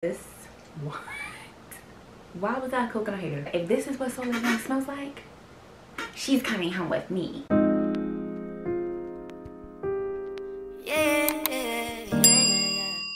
This, what? Why was I a coconut hater? If this is what Solar Young smells like, she's coming home with me.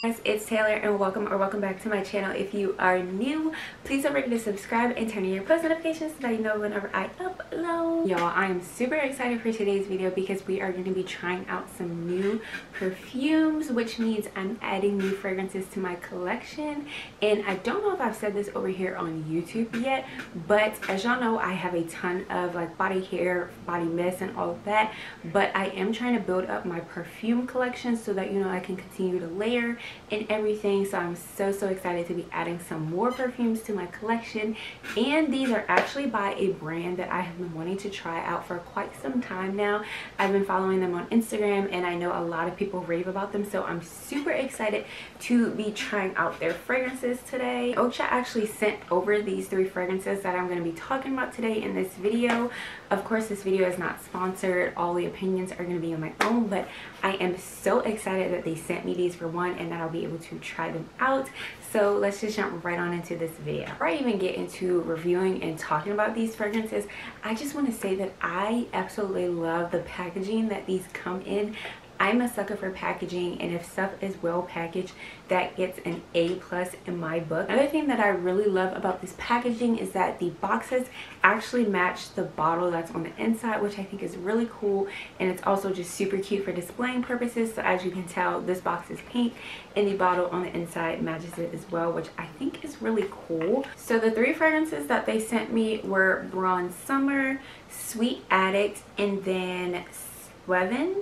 Guys, it's Taylor and welcome back to my channel. If you are new, please don't forget to subscribe and turn on your post notifications so that you know whenever I upload. Y'all, I am super excited for today's video because we are going to be trying out some new perfumes, which means I'm adding new fragrances to my collection. And I don't know if I've said this over here on YouTube yet, but as y'all know, I have a ton of like body care, body mist and all of that, but I am trying to build up my perfume collection so that, you know, I can continue to layer and everything. So I'm so excited to be adding some more perfumes to my collection, and these are actually by a brand that I have been wanting to try out for quite some time now. I've been following them on Instagram and I know a lot of people rave about them, so I'm super excited to be trying out their fragrances today. Oakcha actually sent over these 3 fragrances that I'm going to be talking about today in this video. Of course, this video is not sponsored, all the opinions are going to be on my own, but I am so excited that they sent me these for one and that I'll be able to try them out. So let's just jump right on into this video. Before I even get into reviewing and talking about these fragrances, I just want to say that I absolutely love the packaging that these come in. I'm a sucker for packaging, and if stuff is well packaged, that gets an A+ in my book. Another thing that I really love about this packaging is that the boxes actually match the bottle that's on the inside, which I think is really cool, and it's also just super cute for displaying purposes. So as you can tell, this box is pink and the bottle on the inside matches it as well, which I think is really cool. So the 3 fragrances that they sent me were Bronze Summer, Sweet Addict, and then Sweven.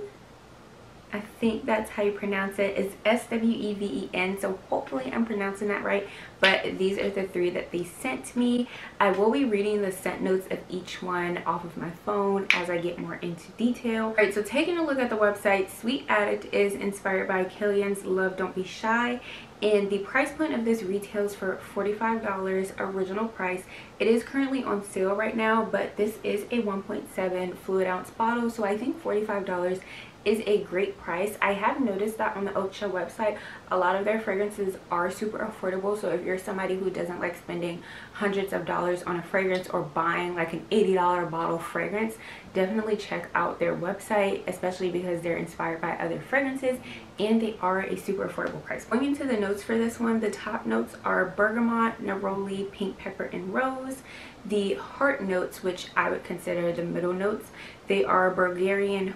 I think that's how you pronounce it. It's S-W-E-V-E-N, so hopefully I'm pronouncing that right. But these are the 3 that they sent me. I will be reading the scent notes of each one off of my phone as I get more into detail. Alright, so taking a look at the website, Sweet Addict is inspired by Killian's Love Don't Be Shy. And the price point of this retails for $45 original price. It is currently on sale right now, but this is a 1.7 fluid ounce bottle, so I think $45 is a great price. I have noticed that on the Oakcha website, a lot of their fragrances are super affordable. So if you're somebody who doesn't like spending hundreds of dollars on a fragrance or buying like an $80 bottle fragrance, definitely check out their website, especially because they're inspired by other fragrances and they are a super affordable price. Going into the notes for this one, the top notes are bergamot, neroli, pink pepper, and rose. The heart notes, which I would consider the middle notes, they are Bulgarian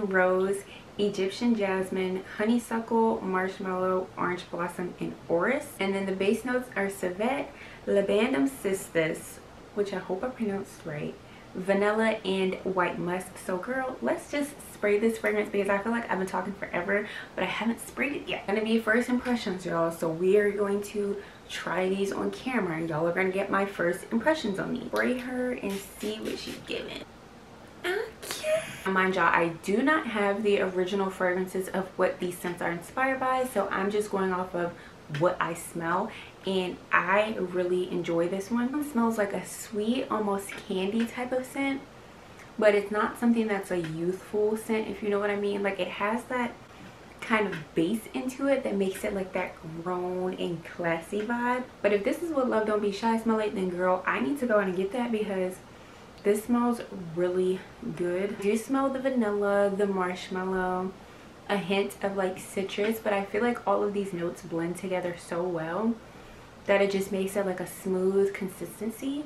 rose, Egyptian jasmine, honeysuckle, marshmallow, orange blossom, and orris. And then the base notes are civet, labandum cistus, which I hope I pronounced right, vanilla, and white musk. So girl, let's just spray this fragrance because I feel like I've been talking forever but I haven't sprayed it yet. Gonna be first impressions, y'all, so we are going to try these on camera. Y'all are gonna get my first impressions on these. Spray her and see what she's giving. Okay. Mind y'all, I do not have the original fragrances of what these scents are inspired by, so I'm just going off of what I smell, and I really enjoy this one. It smells like a sweet, almost candy type of scent, but it's not something that's a youthful scent, if you know what I mean. Like, it has that kind of base into it that makes it like that grown and classy vibe. But if this is what Love Don't Be Shy smell like, then girl, I need to go out and get that because this smells really good. I do smell the vanilla, the marshmallow, a hint of like citrus, but I feel like all of these notes blend together so well that it just makes it like a smooth consistency.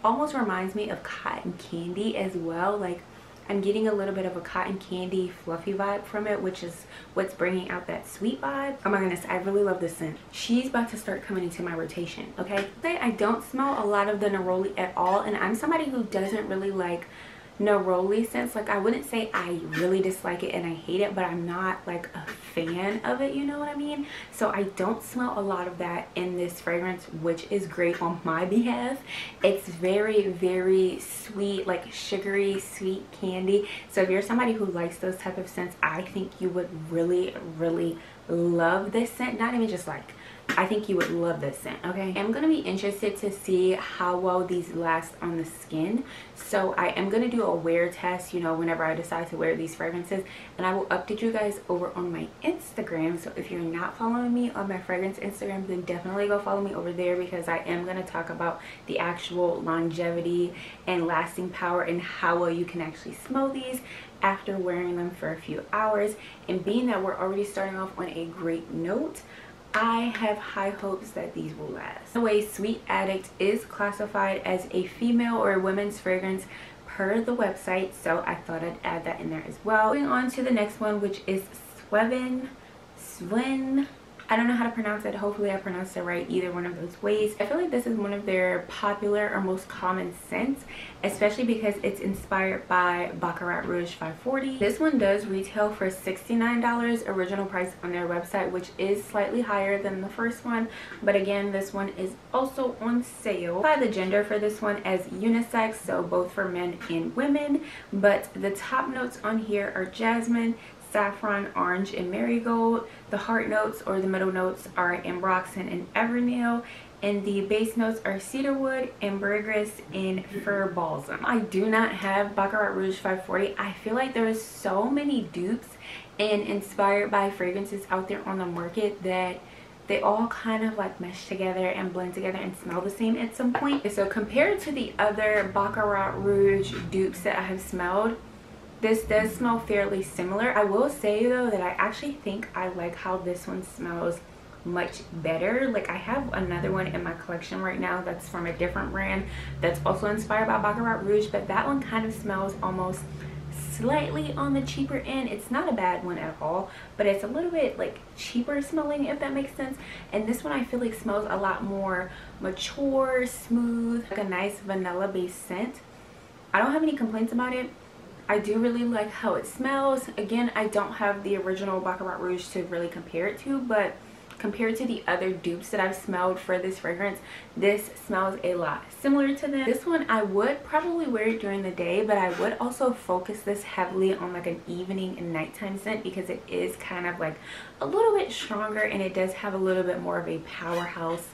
Almost reminds me of cotton candy as well. Like, I'm getting a little bit of a cotton candy fluffy vibe from it, which is what's bringing out that sweet vibe. Oh my goodness, I really love this scent. She's about to start coming into my rotation, okay? I don't smell a lot of the neroli at all, and I'm somebody who doesn't really like neroli scents. Like, I wouldn't say I really dislike it and I hate it, but I'm not like a fan of it, you know what I mean? So I don't smell a lot of that in this fragrance, which is great on my behalf. It's very sweet, like sugary sweet candy. So if you're somebody who likes those type of scents, I think you would really love this scent. Not even just like I think you would love this scent. Okay, I'm gonna be interested to see how well these last on the skin, so I am gonna do a wear test, you know, whenever I decide to wear these fragrances, and I will update you guys over on my Instagram. So if you're not following me on my fragrance Instagram, then definitely go follow me over there, because I am gonna talk about the actual longevity and lasting power and how well you can actually smell these after wearing them for a few hours. And being that we're already starting off on a great note, I have high hopes that these will last. The way Sweet Addict is classified as a female or women's fragrance per the website, so I thought I'd add that in there as well. Moving on to the next one, which is Sweven. I don't know how to pronounce it. Hopefully I pronounced it right either one of those ways. I feel like this is one of their popular or most common scents, especially because it's inspired by Baccarat Rouge 540. This one does retail for $69 original price on their website, which is slightly higher than the first one, but again, this one is also on sale. By the gender for this one as unisex, so both for men and women, but the top notes on here are jasmine, saffron, orange, and marigold. The heart notes or the middle notes are ambroxan and evernail, and the base notes are cedarwood, ambergris, and fir balsam. I do not have Baccarat Rouge 540. I feel like there's so many dupes and inspired by fragrances out there on the market that they all kind of like mesh together and blend together and smell the same at some point. So compared to the other Baccarat Rouge dupes that I have smelled, this does smell fairly similar. I will say though that I actually think I like how this one smells much better. Like I have another one in my collection right now that's from a different brand that's also inspired by Baccarat Rouge, but that one kind of smells almost slightly on the cheaper end. It's not a bad one at all, but it's a little bit like cheaper smelling, if that makes sense. And this one I feel like smells a lot more mature, smooth, like a nice vanilla based scent. I don't have any complaints about it. I do really like how it smells. Again, I don't have the original Baccarat Rouge to really compare it to, but compared to the other dupes that I've smelled for this fragrance, this smells a lot similar to them. This one I would probably wear it during the day, but I would also focus this heavily on like an evening and nighttime scent, because it is kind of like a little bit stronger and it does have a little bit more of a powerhouse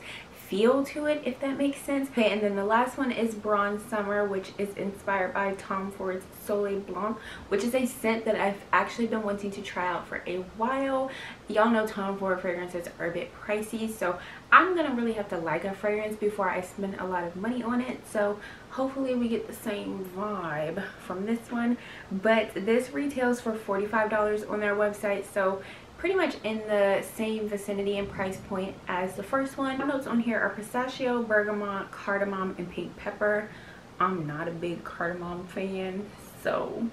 feel to it, if that makes sense. Okay, and then the last one is Bronze Summer, which is inspired by Tom Ford's Soleil Blanc, which is a scent that I've actually been wanting to try out for a while. Y'all know Tom Ford fragrances are a bit pricey, so I'm gonna really have to like a fragrance before I spend a lot of money on it. So hopefully we get the same vibe from this one, but this retails for $45 on their website, so pretty much in the same vicinity and price point as the first one. The notes on here are pistachio, bergamot, cardamom, and pink pepper. I'm not a big cardamom fan, so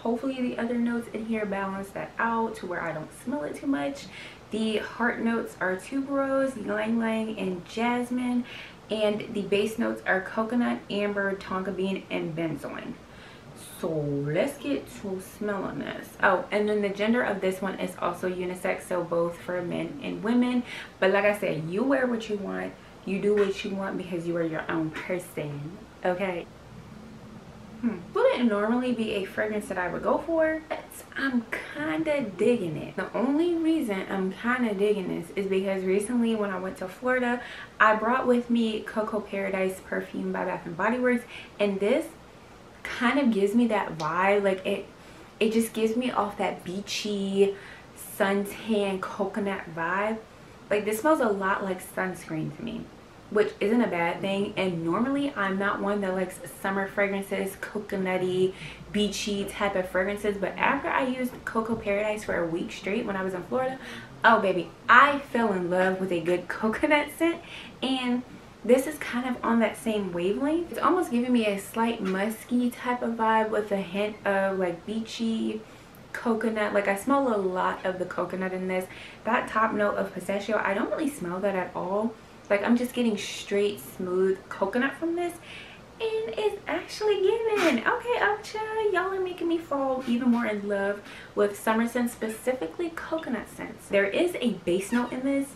hopefully the other notes in here balance that out to where I don't smell it too much. The heart notes are tuberose, ylang ylang, and jasmine, and the base notes are coconut, amber, tonka bean, and benzoin. So let's get to smelling this. Oh, and then the gender of this one is also unisex, so both for men and women. But like I said, you wear what you want, you do what you want, because you are your own person, okay? Wouldn't normally be a fragrance that I would go for, but I'm kind of digging it. The only reason I'm kind of digging this is because recently when I went to Florida, I brought with me Cocoa Paradise perfume by Bath & Body Works, and this kind of gives me that vibe. Like it just gives me off that beachy suntan coconut vibe. Like this smells a lot like sunscreen to me, which isn't a bad thing. And normally I'm not one that likes summer fragrances, coconutty, beachy type of fragrances, but after I used Cocoa Paradise for a week straight when I was in Florida, oh baby, I fell in love with a good coconut scent. And this is kind of on that same wavelength. It's almost giving me a slight musky type of vibe with a hint of like beachy coconut. Like I smell a lot of the coconut in this. That top note of pistachio, I don't really smell that at all. Like I'm just getting straight smooth coconut from this, and it's actually giving. Okay, Oakcha, y'all are making me fall even more in love with summer scents, specifically coconut scents. There is a base note in this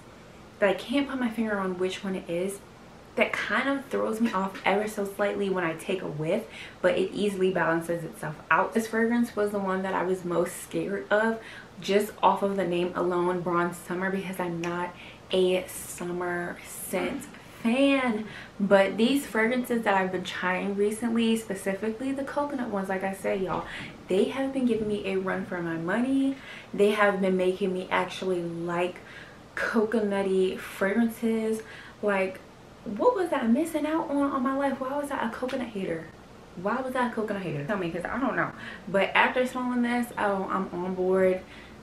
that I can't put my finger on which one it is. that kind of throws me off ever so slightly when I take a whiff, but it easily balances itself out. This fragrance was the one that I was most scared of just off of the name alone, Bronze Summer, because I'm not a summer scent fan. But these fragrances that I've been trying recently, specifically the coconut ones, like I said, y'all, they have been giving me a run for my money. They have been making me actually like coconutty fragrances. Like, what was I missing out on my life? Why was I a coconut hater? Why was I a coconut hater? Tell me, because I don't know. But after smelling this, oh, I'm on board.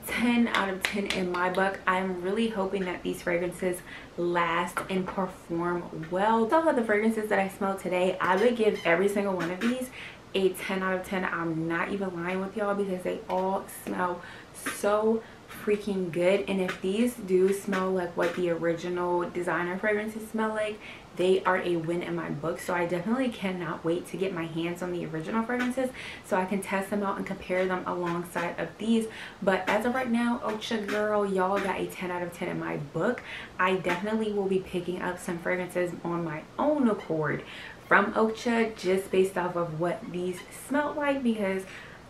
10 out of 10 in my book. I'm really hoping that these fragrances last and perform well. So for the fragrances that I smelled today, I would give every single one of these a 10 out of 10. I'm not even lying with y'all, because they all smell so freaking good. And if these do smell like what the original designer fragrances smell like, they are a win in my book. So I definitely cannot wait to get my hands on the original fragrances so I can test them out and compare them alongside of these. But as of right now, Oakcha girl, y'all got a 10 out of 10 in my book. I definitely will be picking up some fragrances on my own accord from Oakcha, just based off of what these smell like, because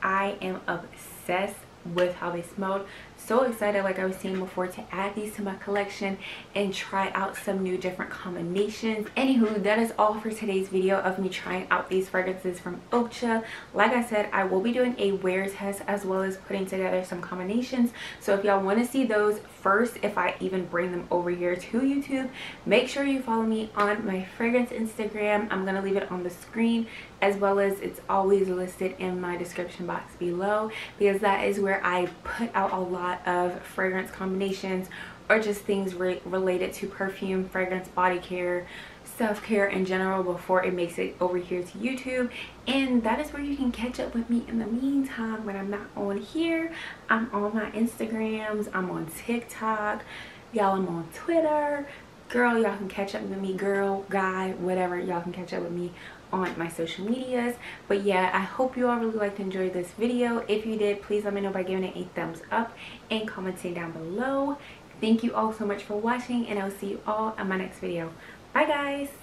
I am obsessed with how they smelled. So excited, like I was saying before, to add these to my collection and try out some new different combinations. Anywho, that is all for today's video of me trying out these fragrances from Oakcha. Like I said, I will be doing a wear test as well as putting together some combinations. So if y'all want to see those first, if I even bring them over here to YouTube, make sure you follow me on my fragrance Instagram. I'm gonna leave it on the screen, as well as it's always listed in my description box below, because that is where I put out a lot of fragrance combinations, or just things related to perfume, fragrance, body care, self-care in general, before it makes it over here to YouTube. And that is where you can catch up with me in the meantime when I'm not on here. I'm on my Instagrams, I'm on TikTok, y'all, I'm on Twitter. Girl, y'all can catch up with me, girl, guy, whatever, y'all can catch up with me on my social medias. But yeah, I hope you all really liked and enjoyed this video. If you did, please let me know by giving it a thumbs up and commenting down below. Thank you all so much for watching, and I'll see you all in my next video. Bye guys.